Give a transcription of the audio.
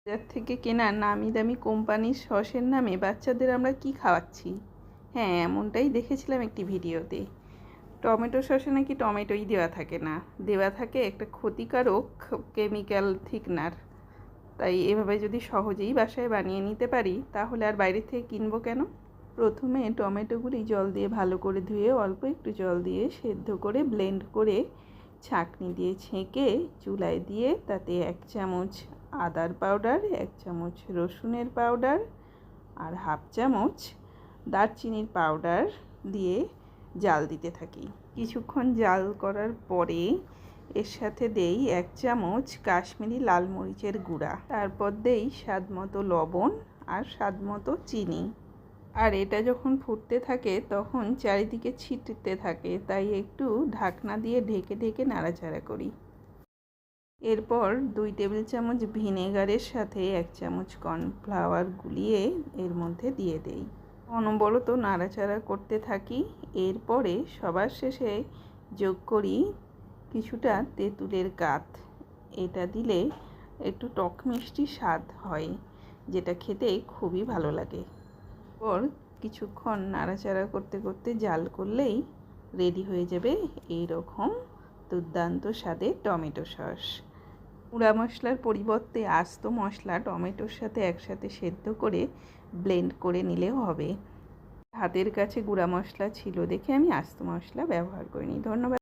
বাজার থেকে কেনা নামি দামি কোম্পানির সসের নামে বাচ্চাদের আমরা কি খাওয়াচ্ছি। হ্যাঁ, এমনটাই দেখেছিলাম একটি ভিডিওতে। টমেটো সসে নাকি টমেটোই দেওয়া থাকে না, দেওয়া থাকে একটা ক্ষতিকারক কেমিক্যাল থিকনার। তাই এভাবে যদি সহজেই বাসায় বানিয়ে নিতে পারি তাহলে আর বাইরে থেকে কিনবো কেন। প্রথমে টমেটোগুলি জল দিয়ে ভালো করে ধুয়ে অল্প একটু জল দিয়ে সেদ্ধ করে ব্লেন্ড করে ছাঁকনি দিয়ে ছেঁকে চুলায় দিয়ে তাতে 1 চামচ আদার পাউডার, 1 চামচ রসুনের পাউডার আর 1/2 চামচ দারচিনির পাউডার দিয়ে জাল দিতে থাকি। কিছুক্ষণ জাল করার পরে এর সাথে দেই 1 চামচ কাশ্মীরি লাল মরিচের গুঁড়া, তারপর দেই স্বাদ মতো লবণ আর স্বাদ মতো চিনি। আর এটা যখন ফুটতে থাকে তখন চারিদিকে ছিটতে থাকে, তাই একটু ঢাকনা দিয়ে ঢেকে ঢেকে নাড়াচাড়া করি। এরপর 2 টেবিল চামচ ভিনেগারের সাথে 1 চামচ কর্নফ্লাওয়ার গুলিয়ে এর মধ্যে দিয়ে দেই। অনবরত নাড়াচাড়া করতে থাকি। এরপরে সবার শেষে যোগ করি কিছুটা তেঁতুলের গাঁথ। এটা দিলে একটু টক মিষ্টি স্বাদ হয়, যেটা খেতে খুবই ভালো লাগে। পর কিছুক্ষণ নাড়াচাড়া করতে করতে জাল করলেই রেডি হয়ে যাবে এই রকম দুর্দান্ত স্বাদের টমেটো সস। গুঁড়া মশলার পরিবর্তে আস্ত মশলা টমেটোর সাথে একসাথে সেদ্ধ করে ব্লেন্ড করে নিলেও হবে। হাতের কাছে গুঁড়া মশলা ছিল দেখে আমি আস্ত মশলা ব্যবহার করিনি। ধন্যবাদ।